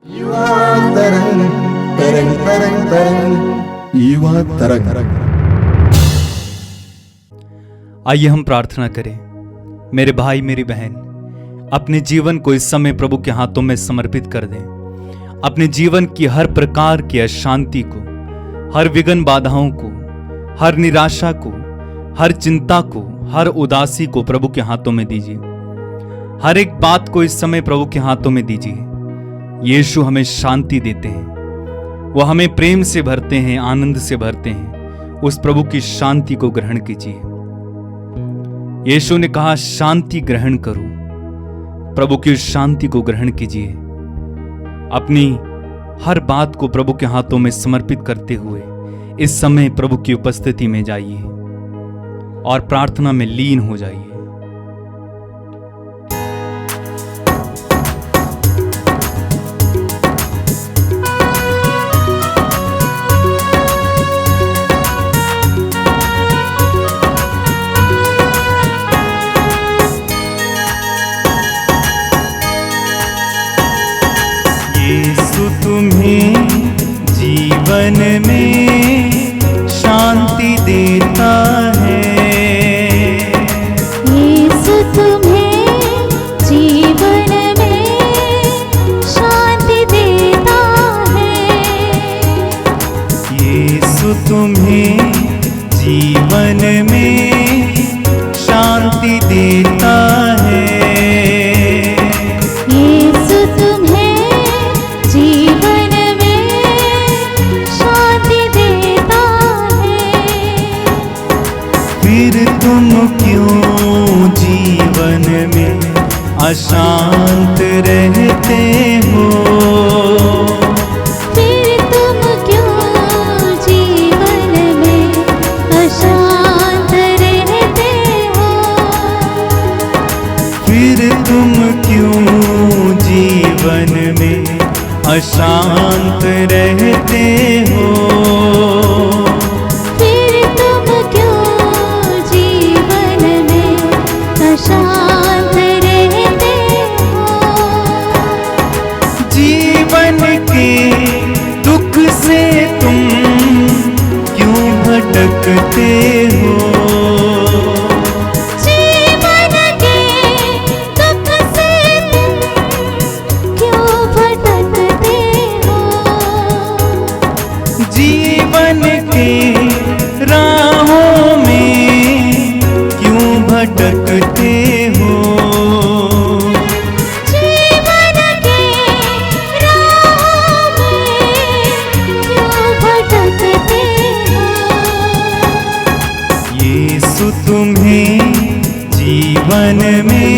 युवा तरंग तरंग तरंग तरंग युवा तरंग। आइए हम प्रार्थना करें। मेरे भाई मेरी बहन, अपने जीवन को इस समय प्रभु के हाथों में समर्पित कर दें। अपने जीवन की हर प्रकार की अशांति को, हर विघ्न बाधाओं को, हर निराशा को, हर चिंता को, हर उदासी को प्रभु के हाथों में दीजिए। हर एक बात को इस समय प्रभु के हाथों में दीजिए। यीशु हमें शांति देते हैं, वो हमें प्रेम से भरते हैं, आनंद से भरते हैं। उस प्रभु की शांति को ग्रहण कीजिए। यीशु ने कहा, शांति ग्रहण करो। प्रभु की शांति को ग्रहण कीजिए। अपनी हर बात को प्रभु के हाथों में समर्पित करते हुए इस समय प्रभु की उपस्थिति में जाइए और प्रार्थना में लीन हो जाइए। यीशु तुम्हें जीवन में शांति देता है। यीशु तुम्हें जीवन में शांति देता है। यीशु तुम्हें जीवन में शांति देता है। यीशु तुम्हें जीवन में शांति देता है। फिर तुम क्यों जीवन में अशांत रहते हो? फिर तुम क्यों जीवन में अशांत रहते हो? फिर तुम क्यों जीवन में अशांत रहते हो? फिर तुम क्यों जीवन में अशांत रहते हो? जीवन के दुख से तुम क्यों भटकते हो? जीवन के दुख से तुम क्यों भटकते हो? जीवन के राहों में क्यों भटकते हो? जीवन के राहों में क्यों भटकते हो? यीशु तुम्हें जीवन में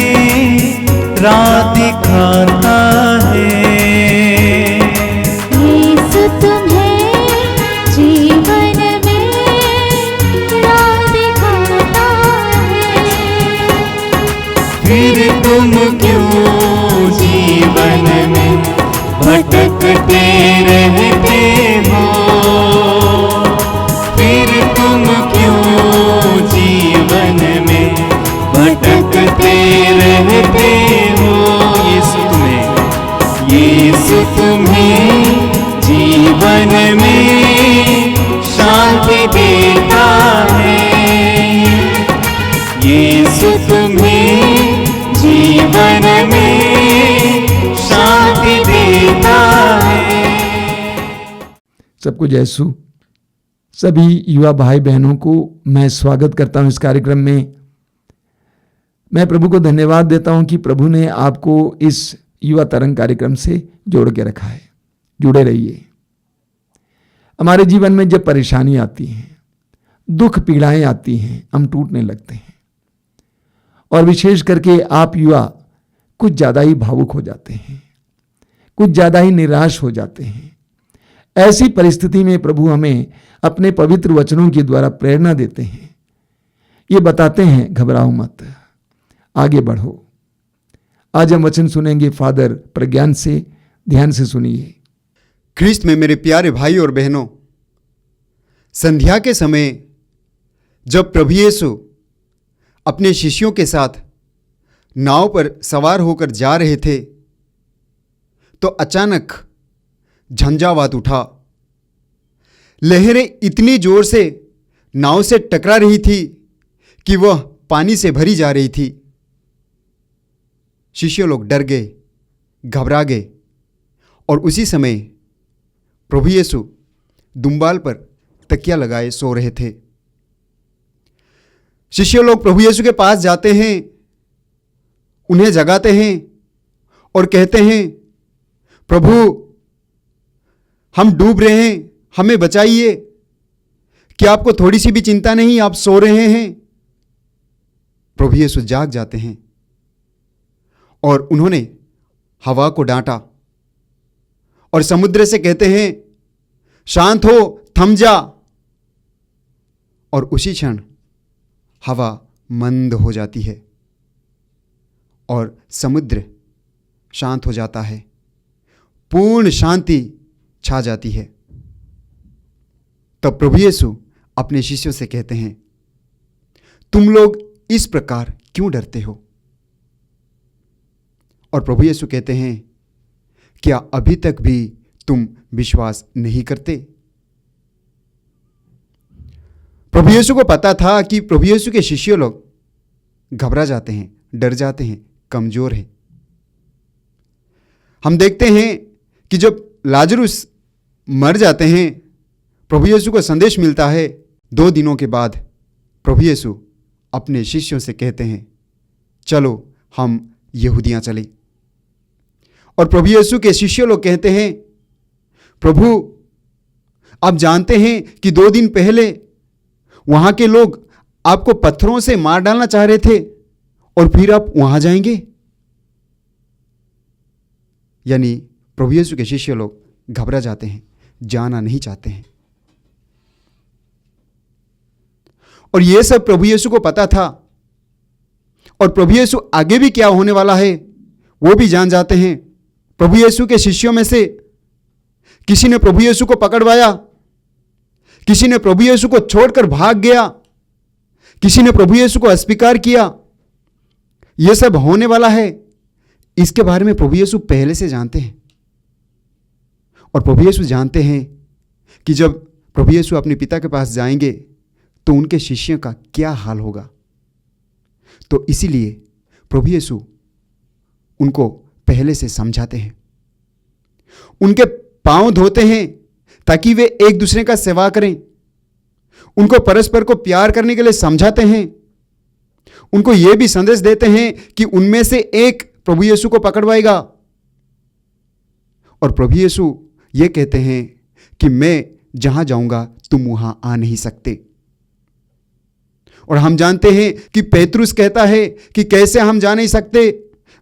राह दिखाता है। यीशु तुम्हें जीवन में राह दिखाता है। फिर तुम क्यों जीवन में भटकते रहते हो? फिर तुम क्यों जीवन में भटकते रहते हो? यीशु तुम्हें जीवन में शांति देता है। यीशु तुम्हें जीवन में शांति देता है। सबको जयसु। सभी युवा भाई बहनों को मैं स्वागत करता हूं इस कार्यक्रम में। मैं प्रभु को धन्यवाद देता हूं कि प्रभु ने आपको इस युवा तरंग कार्यक्रम से जोड़ के रखा है। जुड़े रहिए। हमारे जीवन में जब परेशानी आती है, दुख पीड़ाएं आती हैं, हम टूटने लगते हैं और विशेष करके आप युवा कुछ ज़्यादा ही भावुक हो जाते हैं, कुछ ज़्यादा ही निराश हो जाते हैं। ऐसी परिस्थिति में प्रभु हमें अपने पवित्र वचनों के द्वारा प्रेरणा देते हैं। ये बताते हैं, घबराओ मत, आगे बढ़ो। आज हम वचन सुनेंगे फादर प्रज्ञान से। ध्यान से सुनिए। ख्रिस्त में मेरे प्यारे भाई और बहनों, संध्या के समय जब प्रभु यीशु अपने शिष्यों के साथ नाव पर सवार होकर जा रहे थे तो अचानक झंझावात उठा। लहरें इतनी जोर से नाव से टकरा रही थी कि वह पानी से भरी जा रही थी। शिष्य लोग डर गए, घबरा गए और उसी समय प्रभु यीशु दुम्बाल पर तकिया लगाए सो रहे थे। शिष्य लोग प्रभु यीशु के पास जाते हैं, उन्हें जगाते हैं और कहते हैं, प्रभु हम डूब रहे हैं, हमें बचाइए। क्या आपको थोड़ी सी भी चिंता नहीं, आप सो रहे हैं? प्रभु यीशु जाग जाते हैं और उन्होंने हवा को डांटा और समुद्र से कहते हैं, शांत हो, थम जा। और उसी क्षण हवा मंद हो जाती है और समुद्र शांत हो जाता है, पूर्ण शांति छा जाती है। तब प्रभु यीशु अपने शिष्यों से कहते हैं, तुम लोग इस प्रकार क्यों डरते हो? और प्रभु यीशु कहते हैं, क्या अभी तक भी तुम विश्वास नहीं करते? प्रभु यीशु को पता था कि प्रभु यीशु के शिष्य लोग घबरा जाते हैं, डर जाते हैं, कमजोर हैं। हम देखते हैं कि जब लाजरुस मर जाते हैं, प्रभु यीशु को संदेश मिलता है। 2 दिनों के बाद प्रभु यीशु अपने शिष्यों से कहते हैं, चलो हम यहूदियां चले। और प्रभु यीशु के शिष्य लोग कहते हैं, प्रभु आप जानते हैं कि 2 दिन पहले वहां के लोग आपको पत्थरों से मार डालना चाह रहे थे और फिर आप वहां जाएंगे। यानी प्रभु यीशु के शिष्य लोग घबरा जाते हैं, जाना नहीं चाहते हैं। और यह सब प्रभु यीशु को पता था और प्रभु यीशु आगे भी क्या होने वाला है वो भी जान जाते हैं। प्रभु यीशु के शिष्यों में से किसी ने प्रभु यीशु को पकड़वाया, किसी ने प्रभु यीशु को छोड़कर भाग गया, किसी ने प्रभु यीशु को अस्वीकार किया। यह सब होने वाला है, इसके बारे में प्रभु यीशु पहले से जानते हैं। और प्रभु यीशु जानते हैं कि जब प्रभु यीशु अपने पिता के पास जाएंगे तो उनके शिष्यों का क्या हाल होगा। तो इसीलिए प्रभु यीशु उनको पहले से समझाते हैं, उनके पांव धोते हैं ताकि वे एक दूसरे का सेवा करें, उनको परस्पर को प्यार करने के लिए समझाते हैं, उनको यह भी संदेश देते हैं कि उनमें से एक प्रभु यीशु को पकड़वाएगा। और प्रभु यीशु ये कहते हैं कि मैं जहां जाऊंगा तुम वहां आ नहीं सकते। और हम जानते हैं कि पेतरुस कहता है कि कैसे हम जा नहीं सकते,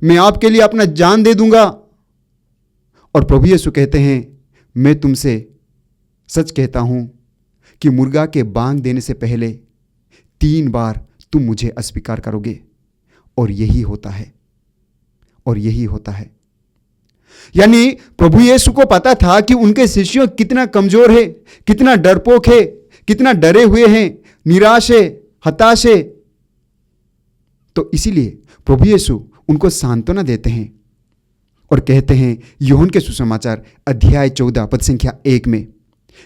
मैं आपके लिए अपना जान दे दूंगा। और प्रभु यीशु कहते हैं, मैं तुमसे सच कहता हूं कि मुर्गा के बांग देने से पहले 3 बार तुम मुझे अस्वीकार करोगे। और यही होता है, और यही होता है। यानी प्रभु यीशु को पता था कि उनके शिष्य कितना कमजोर है, कितना डरपोक है, कितना डरे हुए हैं, निराश है, हताश है। तो इसीलिए प्रभु यीशु उनको सांत्वना देते हैं और कहते हैं यूहन्ना के सुसमाचार अध्याय 14 पद संख्या 1 में,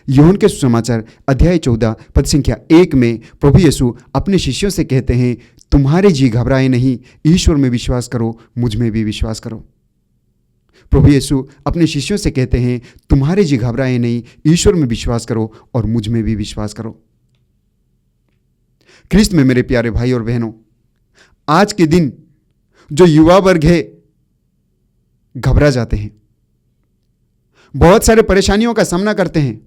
यूहन्ना के सुसमाचार अध्याय 14 पद संख्या 1 में प्रभु यीशु अपने शिष्यों से कहते हैं, तुम्हारे जी घबराए नहीं, ईश्वर में विश्वास करो, मुझ में भी विश्वास करो। प्रभु यीशु अपने शिष्यों से कहते हैं, तुम्हारे जी घबराए नहीं, ईश्वर में विश्वास करो और मुझ में भी विश्वास करो। ख्रिस्त में मेरे प्यारे भाई और बहनों, आज के दिन जो युवा वर्ग है घबरा जाते हैं, बहुत सारे परेशानियों का सामना करते हैं।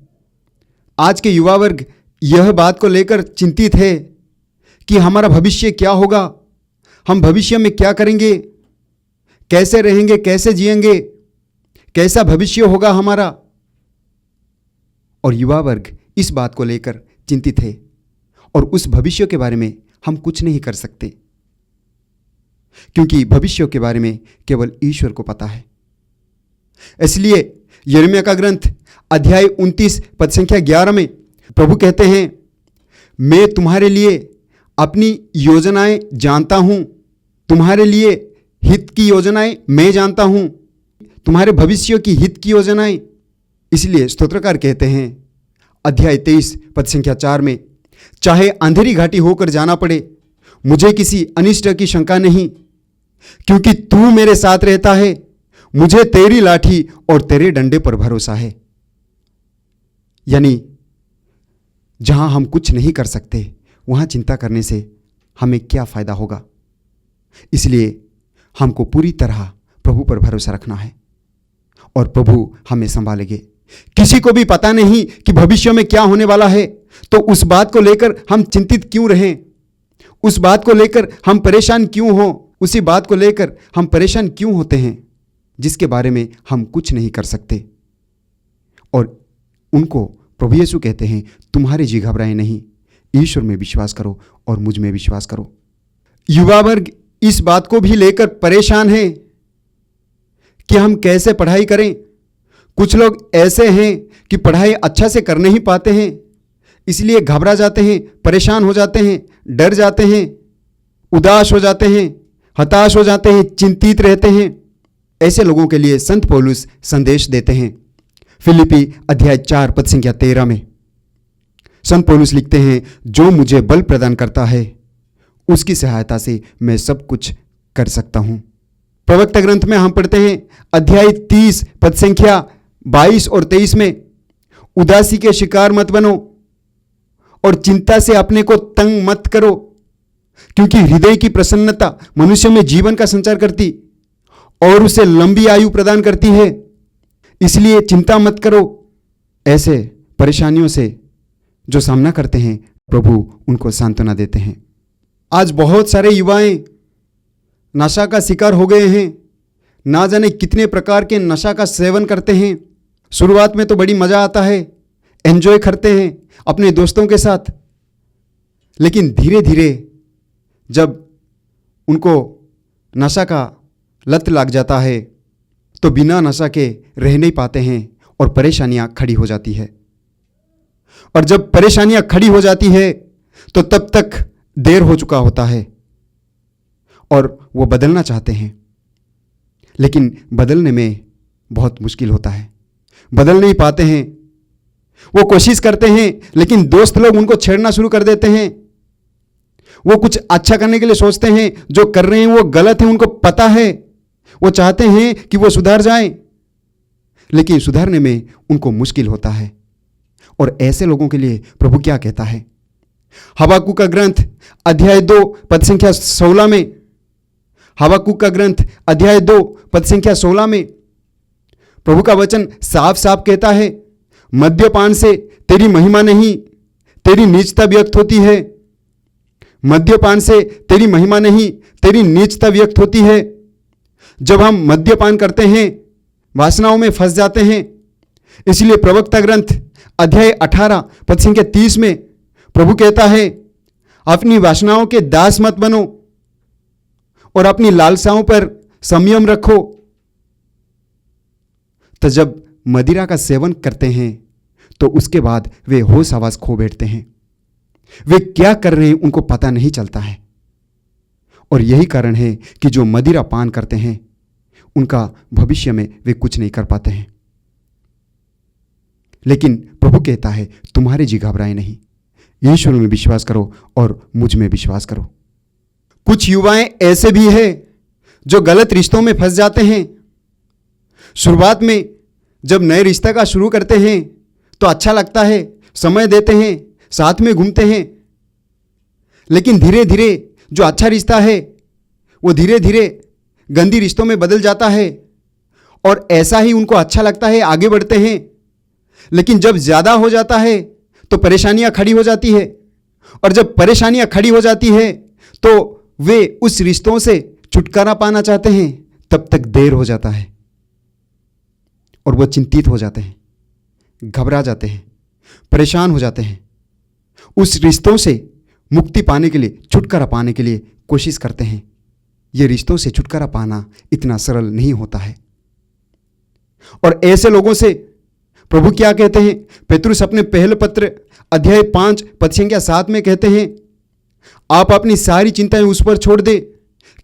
आज के युवा वर्ग यह बात को लेकर चिंतित है कि हमारा भविष्य क्या होगा, हम भविष्य में क्या करेंगे, कैसे रहेंगे, कैसे जिएंगे, कैसा भविष्य होगा हमारा। और युवा वर्ग इस बात को लेकर चिंतित है और उस भविष्य के बारे में हम कुछ नहीं कर सकते, क्योंकि भविष्य के बारे में केवल ईश्वर को पता है। इसलिए यिर्मयाह का ग्रंथ अध्याय 29 पद संख्या 11 में प्रभु कहते हैं, मैं तुम्हारे लिए अपनी योजनाएं जानता हूं, तुम्हारे लिए हित की योजनाएं मैं जानता हूं, तुम्हारे भविष्य की हित की योजनाएं इसलिए स्तोत्रकार कहते हैं अध्याय 23 पद संख्या 4 में, चाहे अंधेरी घाटी होकर जाना पड़े, मुझे किसी अनिष्ट की शंका नहीं, क्योंकि तू मेरे साथ रहता है। मुझे तेरी लाठी और तेरे डंडे पर भरोसा है। यानी जहां हम कुछ नहीं कर सकते वहां चिंता करने से हमें क्या फायदा होगा। इसलिए हमको पूरी तरह प्रभु पर भरोसा रखना है और प्रभु हमें संभालेंगे। किसी को भी पता नहीं कि भविष्य में क्या होने वाला है, तो उस बात को लेकर हम चिंतित क्यों रहें, उस बात को लेकर हम परेशान क्यों हों, उसी बात को लेकर हम परेशान क्यों होते हैं जिसके बारे में हम कुछ नहीं कर सकते। और उनको प्रभु यीशु कहते हैं, तुम्हारे जी घबराए नहीं, ईश्वर में विश्वास करो और मुझ में विश्वास करो। युवा वर्ग इस बात को भी लेकर परेशान है कि हम कैसे पढ़ाई करें। कुछ लोग ऐसे हैं कि पढ़ाई अच्छा से कर नहीं पाते हैं, इसलिए घबरा जाते हैं, परेशान हो जाते हैं, डर जाते हैं, उदास हो जाते हैं, हताश हो जाते हैं, चिंतित रहते हैं। ऐसे लोगों के लिए संत पौलुस संदेश देते हैं। फिलिपी अध्याय 4 पद संख्या 13 में संत पौलुस लिखते हैं, जो मुझे बल प्रदान करता है उसकी सहायता से मैं सब कुछ कर सकता हूं। प्रवक्ता ग्रंथ में हम पढ़ते हैं अध्याय 30 पद संख्या 22 और 23 में, उदासी के शिकार मत बनो और चिंता से अपने को तंग मत करो, क्योंकि हृदय की प्रसन्नता मनुष्य में जीवन का संचार करती और उसे लंबी आयु प्रदान करती है। इसलिए चिंता मत करो। ऐसे परेशानियों से जो सामना करते हैं प्रभु उनको सांत्वना देते हैं। आज बहुत सारे युवाएं नशा का शिकार हो गए हैं। ना जाने कितने प्रकार के नशा का सेवन करते हैं। शुरुआत में तो बड़ी मज़ा आता है, एंजॉय करते हैं अपने दोस्तों के साथ, लेकिन धीरे धीरे जब उनको नशा का लत लग जाता है तो बिना नशा के रह नहीं पाते हैं और परेशानियां खड़ी हो जाती है। और जब परेशानियां खड़ी हो जाती है तो तब तक देर हो चुका होता है और वो बदलना चाहते हैं, लेकिन बदलने में बहुत मुश्किल होता है, बदल नहीं पाते हैं। वो कोशिश करते हैं लेकिन दोस्त लोग उनको छेड़ना शुरू कर देते हैं। वो कुछ अच्छा करने के लिए सोचते हैं, जो कर रहे हैं वो गलत है, उनको पता है। वो चाहते हैं कि वो सुधर जाएं, लेकिन सुधरने में उनको मुश्किल होता है। और ऐसे लोगों के लिए प्रभु क्या कहता है? हबाकुक का ग्रंथ अध्याय 2 पद संख्या 16 में, हबाकुक का ग्रंथ अध्याय 2 पद संख्या 16 में प्रभु का वचन साफ साफ कहता है, मद्यपान से तेरी महिमा नहीं, तेरी नीचता व्यक्त होती है। मद्यपान से तेरी महिमा नहीं, तेरी नीचता व्यक्त होती है। जब हम मद्यपान करते हैं वासनाओं में फंस जाते हैं। इसलिए प्रवक्ता ग्रंथ अध्याय 18 पद संख्या 30 में प्रभु कहता है, अपनी वासनाओं के दास मत बनो और अपनी लालसाओं पर संयम रखो। तो जब मदिरा का सेवन करते हैं तो उसके बाद वे होश आवाज खो बैठते हैं। वे क्या कर रहे हैं उनको पता नहीं चलता है। और यही कारण है कि जो मदिरा पान करते हैं उनका भविष्य में वे कुछ नहीं कर पाते हैं। लेकिन प्रभु कहता है, तुम्हारे जी घबराए नहीं, ईश्वर में विश्वास करो और मुझ में विश्वास करो। कुछ युवाएं ऐसे भी हैं जो गलत रिश्तों में फंस जाते हैं। शुरुआत में जब नए रिश्ता का शुरू करते हैं तो अच्छा लगता है, समय देते हैं, साथ में घूमते हैं, लेकिन धीरे धीरे जो अच्छा रिश्ता है वो धीरे धीरे गंदी रिश्तों में बदल जाता है। और ऐसा ही उनको अच्छा लगता है, आगे बढ़ते हैं, लेकिन जब ज़्यादा हो जाता है तो परेशानियां खड़ी हो जाती है। और जब परेशानियां खड़ी हो जाती है तो वे उस रिश्तों से छुटकारा पाना चाहते हैं, तब तक देर हो जाता है और वो चिंतित हो जाते हैं, घबरा जाते हैं, परेशान हो जाते हैं। उस रिश्तों से मुक्ति पाने के लिए, छुटकारा पाने के लिए कोशिश करते हैं। ये रिश्तों से छुटकारा पाना इतना सरल नहीं होता है। और ऐसे लोगों से प्रभु क्या कहते हैं? पेतरुस अपने पहले पत्र अध्याय 5 पद संख्या 7 में कहते हैं, आप अपनी सारी चिंताएं उस पर छोड़ दे,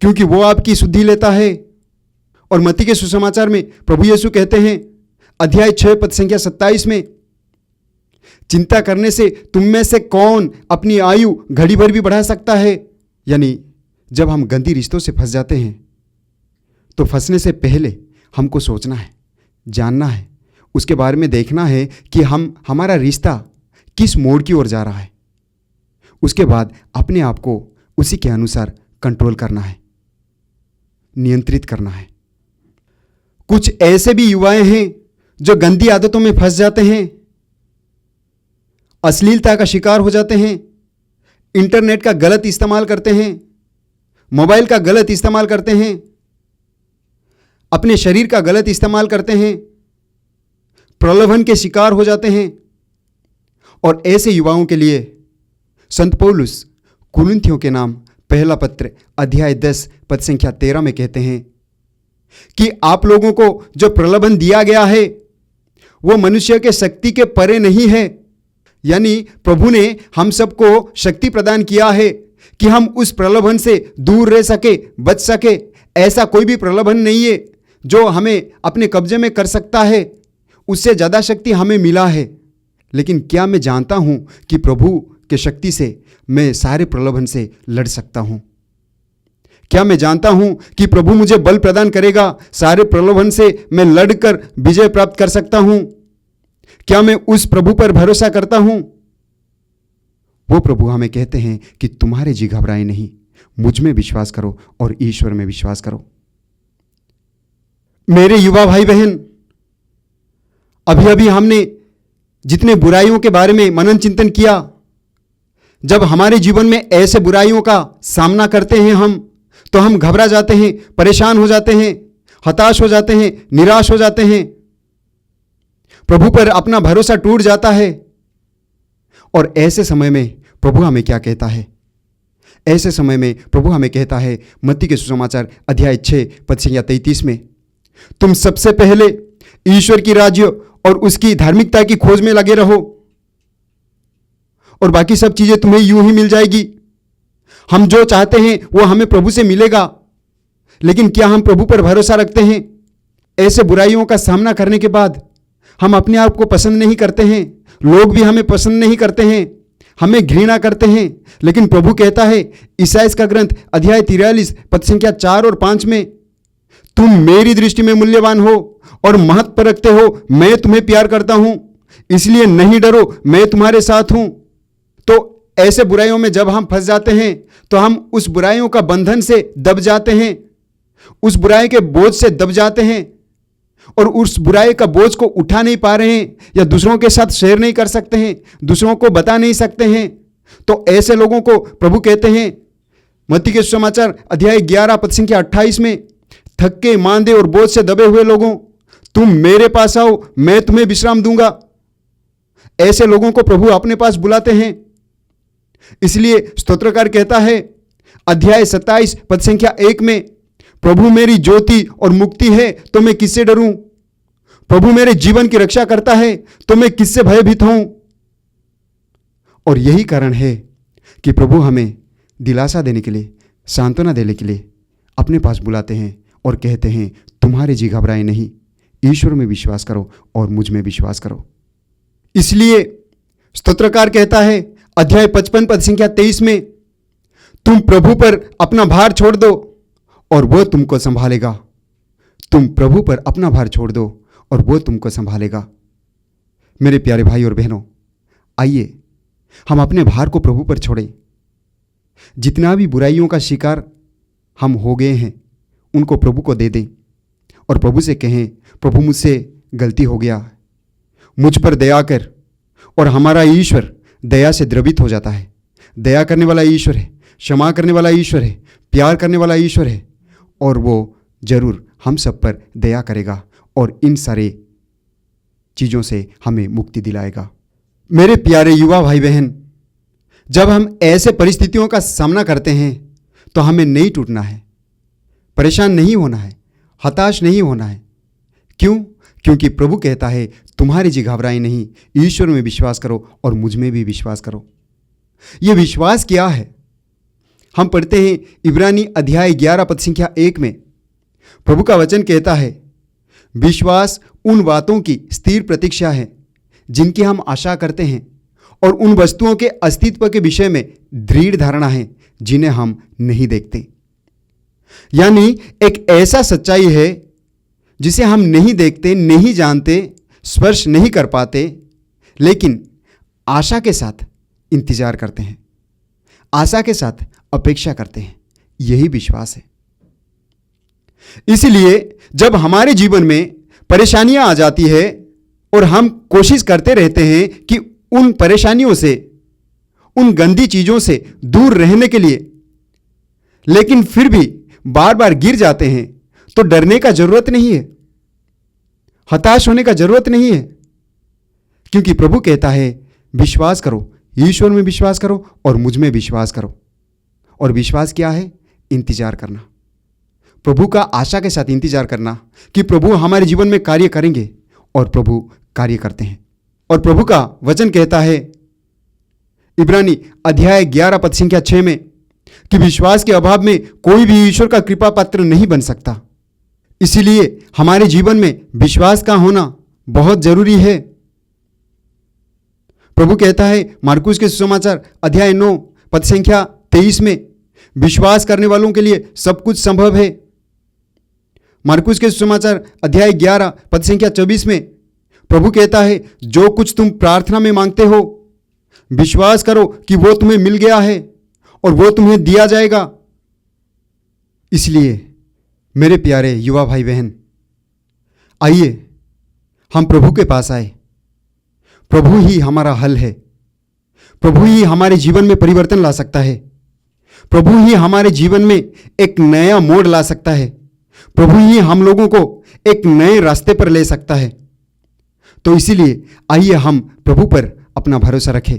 क्योंकि वो आपकी सुधि लेता है। और मत्ती के सुसमाचार में प्रभु यीशु कहते हैं अध्याय 6 पद संख्या 27 में, चिंता करने से तुम में से कौन अपनी आयु घड़ी भर भी बढ़ा सकता है। यानी जब हम गंदी रिश्तों से फंस जाते हैं तो फंसने से पहले हमको सोचना है, जानना है, उसके बारे में देखना है कि हमारा रिश्ता किस मोड़ की ओर जा रहा है। उसके बाद अपने आप को उसी के अनुसार कंट्रोल करना है, नियंत्रित करना है। कुछ ऐसे भी युवाएं हैं जो गंदी आदतों में फंस जाते हैं, अश्लीलता का शिकार हो जाते हैं, इंटरनेट का गलत इस्तेमाल करते हैं, मोबाइल का गलत इस्तेमाल करते हैं, अपने शरीर का गलत इस्तेमाल करते हैं, प्रलोभन के शिकार हो जाते हैं। और ऐसे युवाओं के लिए संत पौलुस कुरिन्थियों के नाम पहला पत्र अध्याय 10 पद संख्या 13 में कहते हैं कि आप लोगों को जो प्रलोभन दिया गया है वो मनुष्य के शक्ति के परे नहीं है। यानी प्रभु ने हम सबको शक्ति प्रदान किया है कि हम उस प्रलोभन से दूर रह सके, बच सके। ऐसा कोई भी प्रलोभन नहीं है जो हमें अपने कब्जे में कर सकता है, उससे ज़्यादा शक्ति हमें मिला है। लेकिन क्या मैं जानता हूं कि प्रभु के शक्ति से मैं सारे प्रलोभन से लड़ सकता हूं? क्या मैं जानता हूं कि प्रभु मुझे बल प्रदान करेगा, सारे प्रलोभन से मैं लड़कर विजय प्राप्त कर सकता हूं? क्या मैं उस प्रभु पर भरोसा करता हूं? वो प्रभु हमें कहते हैं कि तुम्हारे जी घबराए नहीं, मुझ में विश्वास करो और ईश्वर में विश्वास करो। मेरे युवा भाई बहन, अभी अभी हमने जितने बुराइयों के बारे में मनन चिंतन किया, जब हमारे जीवन में ऐसे बुराइयों का सामना करते हैं तो हम घबरा जाते हैं, परेशान हो जाते हैं, हताश हो जाते हैं, निराश हो जाते हैं, प्रभु पर अपना भरोसा टूट जाता है। और ऐसे समय में प्रभु हमें क्या कहता है? ऐसे समय में प्रभु हमें कहता है मत्ती के सुसमाचार अध्याय 6 पद संख्या 33 में, तुम सबसे पहले ईश्वर की राज्य और उसकी धार्मिकता की खोज में लगे रहो और बाकी सब चीजें तुम्हें यूं ही मिल जाएगी। हम जो चाहते हैं वो हमें प्रभु से मिलेगा। लेकिन क्या हम प्रभु पर भरोसा रखते हैं? ऐसे बुराइयों का सामना करने के बाद हम अपने आप को पसंद नहीं करते हैं, लोग भी हमें पसंद नहीं करते हैं, हमें घृणा करते हैं। लेकिन प्रभु कहता है ईसाइया का ग्रंथ अध्याय 43 पद संख्या 4 और 5 में, तुम मेरी दृष्टि में मूल्यवान हो और महत्व रखते हो, मैं तुम्हें प्यार करता हूं, इसलिए नहीं डरो, मैं तुम्हारे साथ हूं। तो ऐसे बुराइयों में जब हम फंस जाते हैं तो हम उस बुराइयों का बंधन से दब जाते हैं, उस बुराई के बोझ से दब जाते हैं और उस बुराई का बोझ को उठा नहीं पा रहे हैं, या दूसरों के साथ शेयर नहीं कर सकते हैं, दूसरों को बता नहीं सकते हैं। तो ऐसे लोगों को प्रभु कहते हैं मत्ती के सुसमाचार अध्याय 11 पद संख्या 28 में, थके मांदे और बोझ से दबे हुए लोगों, तुम मेरे पास आओ, मैं तुम्हें विश्राम दूंगा। ऐसे लोगों को प्रभु अपने पास बुलाते हैं। इसलिए स्तोत्रकार कहता है अध्याय 27 पद संख्या 1 में, प्रभु मेरी ज्योति और मुक्ति है तो मैं किससे डरूं? प्रभु मेरे जीवन की रक्षा करता है तो मैं किससे भयभीत हूं? और यही कारण है कि प्रभु हमें दिलासा देने के लिए, सांत्वना देने के लिए अपने पास बुलाते हैं और कहते हैं तुम्हारे जी घबराए नहीं, ईश्वर में विश्वास करो और मुझ में विश्वास करो। इसलिए स्तोत्रकार कहता है अध्याय 55 पद संख्या 23 में, तुम प्रभु पर अपना भार छोड़ दो और वह तुमको संभालेगा। तुम प्रभु पर अपना भार छोड़ दो और वह तुमको संभालेगा। मेरे प्यारे भाई और बहनों, आइए हम अपने भार को प्रभु पर छोड़ें। जितना भी बुराइयों का शिकार हम हो गए हैं उनको प्रभु को दे दें और प्रभु से कहें प्रभु मुझसे गलती हो गया, मुझ पर दया कर। और हमारा ईश्वर दया से द्रवित हो जाता है। दया करने वाला ईश्वर है, क्षमा करने वाला ईश्वर है, प्यार करने वाला ईश्वर है और वो जरूर हम सब पर दया करेगा और इन सारे चीज़ों से हमें मुक्ति दिलाएगा। मेरे प्यारे युवा भाई बहन, जब हम ऐसे परिस्थितियों का सामना करते हैं तो हमें नहीं टूटना है, परेशान नहीं होना है, हताश नहीं होना है। क्यों? क्योंकि प्रभु कहता है तुम्हारी जी घबराए नहीं, ईश्वर में विश्वास करो और मुझ में भी विश्वास करो। यह विश्वास क्या है? हम पढ़ते हैं इब्रानी अध्याय 11 पद संख्या 1 में, प्रभु का वचन कहता है विश्वास उन बातों की स्थिर प्रतीक्षा है जिनकी हम आशा करते हैं और उन वस्तुओं के अस्तित्व के विषय में दृढ़ धारणा है जिन्हें हम नहीं देखते। यानी एक ऐसा सच्चाई है जिसे हम नहीं देखते, नहीं जानते, स्पर्श नहीं कर पाते, लेकिन आशा के साथ इंतजार करते हैं, आशा के साथ अपेक्षा करते हैं। यही विश्वास है। इसलिए जब हमारे जीवन में परेशानियां आ जाती है और हम कोशिश करते रहते हैं कि उन परेशानियों से, उन गंदी चीजों से दूर रहने के लिए, लेकिन फिर भी बार बार गिर जाते हैं, तो डरने का जरूरत नहीं है, हताश होने का जरूरत नहीं है, क्योंकि प्रभु कहता है विश्वास करो, ईश्वर में विश्वास करो और मुझ में विश्वास करो। और विश्वास क्या है? इंतजार करना, प्रभु का आशा के साथ इंतजार करना कि प्रभु हमारे जीवन में कार्य करेंगे, और प्रभु कार्य करते हैं। और प्रभु का वचन कहता है इब्रानी अध्याय 11 पद संख्या 6 में कि विश्वास के अभाव में कोई भी ईश्वर का कृपा पात्र नहीं बन सकता। इसीलिए हमारे जीवन में विश्वास का होना बहुत जरूरी है। प्रभु कहता है मार्कुस के सुसमाचार अध्याय 9 पद संख्या 23 में, विश्वास करने वालों के लिए सब कुछ संभव है। मार्कुस के सुसमाचार अध्याय 11 पद संख्या 24 में प्रभु कहता है जो कुछ तुम प्रार्थना में मांगते हो, विश्वास करो कि वो तुम्हें मिल गया है और वो तुम्हें दिया जाएगा। इसलिए मेरे प्यारे युवा भाई बहन, आइए हम प्रभु के पास आए। प्रभु ही हमारा हल है, प्रभु ही हमारे जीवन में परिवर्तन ला सकता है, प्रभु ही हमारे जीवन में एक नया मोड़ ला सकता है, प्रभु ही हम लोगों को एक नए रास्ते पर ले सकता है। तो इसीलिए आइए हम प्रभु पर अपना भरोसा रखें।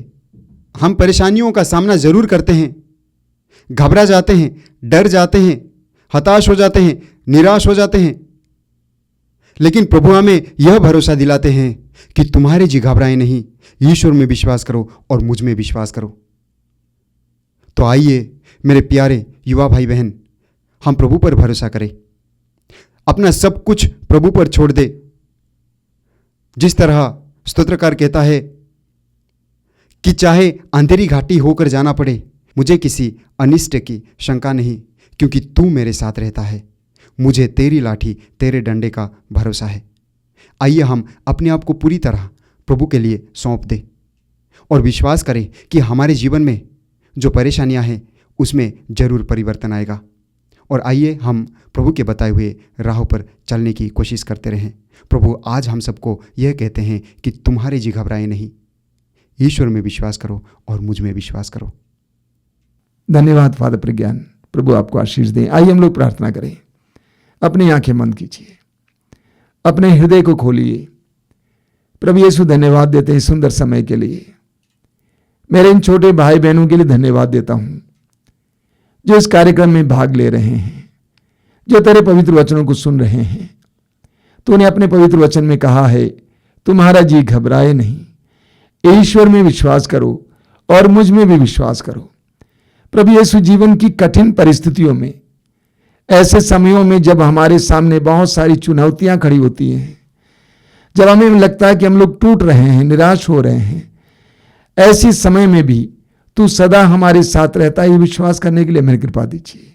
हम परेशानियों का सामना जरूर करते हैं, घबरा जाते हैं, डर जाते हैं, हताश हो जाते हैं, निराश हो जाते हैं, लेकिन प्रभु हमें यह भरोसा दिलाते हैं कि तुम्हारे जी घबराए नहीं, ईश्वर में विश्वास करो और मुझ में विश्वास करो। तो आइए मेरे प्यारे युवा भाई बहन, हम प्रभु पर भरोसा करें, अपना सब कुछ प्रभु पर छोड़ दे। जिस तरह स्तोत्रकार कहता है कि चाहे अंधेरी घाटी होकर जाना पड़े, मुझे किसी अनिष्ट की शंका नहीं, क्योंकि तू मेरे साथ रहता है, मुझे तेरी लाठी तेरे डंडे का भरोसा है। आइए हम अपने आप को पूरी तरह प्रभु के लिए सौंप दें और विश्वास करें कि हमारे जीवन में जो परेशानियां हैं उसमें जरूर परिवर्तन आएगा। और आइए हम प्रभु के बताए हुए राहों पर चलने की कोशिश करते रहें। प्रभु आज हम सबको यह कहते हैं कि तुम्हारे जी घबराए नहीं, ईश्वर में विश्वास करो और मुझ में विश्वास करो। धन्यवाद फादर प्रज्ञान, प्रभु आपको आशीष दें। आइए हम लोग प्रार्थना करें। अपनी आंखें बंद कीजिए, अपने हृदय को खोलिए। प्रभु यीशु धन्यवाद देते हैं सुंदर समय के लिए। मेरे इन छोटे भाई बहनों के लिए धन्यवाद देता हूं जो इस कार्यक्रम में भाग ले रहे हैं, जो तेरे पवित्र वचनों को सुन रहे हैं। तूने अपने पवित्र वचन में कहा है तुम्हारा जी घबराए नहीं, ईश्वर में विश्वास करो और मुझ में भी विश्वास करो। प्रभु यीशु जीवन की कठिन परिस्थितियों में, ऐसे समयों में जब हमारे सामने बहुत सारी चुनौतियां खड़ी होती हैं, जब हमें लगता है कि हम लोग टूट रहे हैं, निराश हो रहे हैं, ऐसी समय में भी तू सदा हमारे साथ रहता है। ये विश्वास करने के लिए मेरी कृपा दीजिए।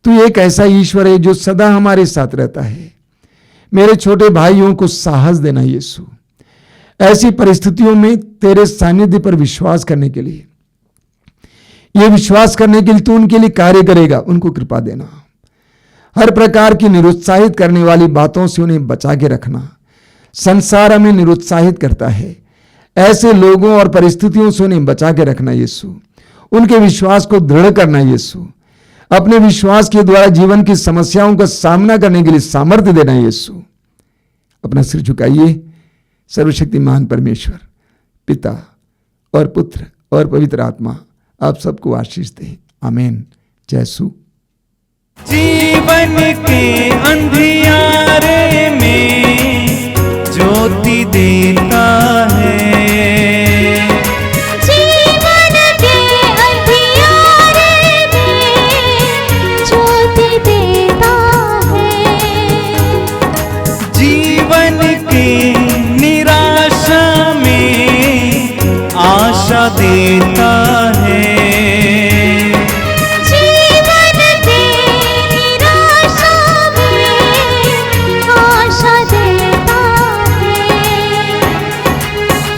तू एक ऐसा ईश्वर है जो सदा हमारे साथ रहता है। मेरे छोटे भाइयों को साहस देना यीशु, ऐसी परिस्थितियों में तेरे सानिध्य पर विश्वास करने के लिए, ये विश्वास करने के लिए तू उनके लिए कार्य करेगा, उनको कृपा देना। हर प्रकार की निरुत्साहित करने वाली बातों से उन्हें बचा के रखना। संसार हमें निरुत्साहित करता है, ऐसे लोगों और परिस्थितियों से उन्हें बचा के रखना यीशु। उनके विश्वास को दृढ़ करना यीशु। अपने विश्वास के द्वारा जीवन की समस्याओं का सामना करने के लिए सामर्थ्य देना यीशु। अपना सिर झुकाइए। सर्वशक्तिमान परमेश्वर पिता और पुत्र और पवित्र आत्मा आप सबको आशीष दें। आमीन। जय यीशु। जीवन के अंधियारे में ज्योति देता है, जीवन के अंधियारे में ज्योति देता है।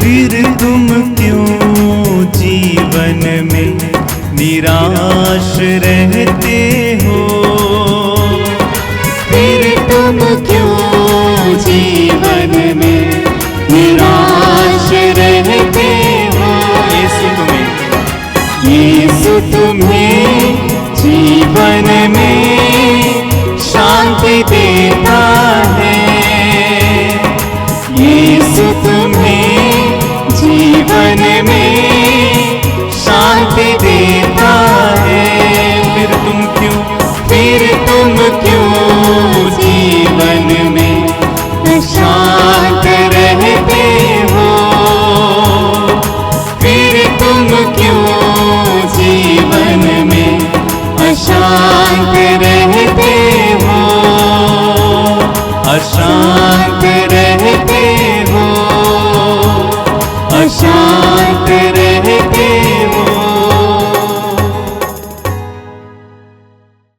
फिर तुम क्यों जीवन में निराश रहते हो? फिर तुम क्यों जीवन में निराश रहते हो? यीशु तुम्हें जीवन में शांति देता है। यीशु तुम्हें जीवन में शांति देता है। फिर तुम क्यों जीवन में अशांत रहते हो? फिर तुम क्यों जीवन में अशांत रहते हो? अशांत रहते हो, अशांत रहते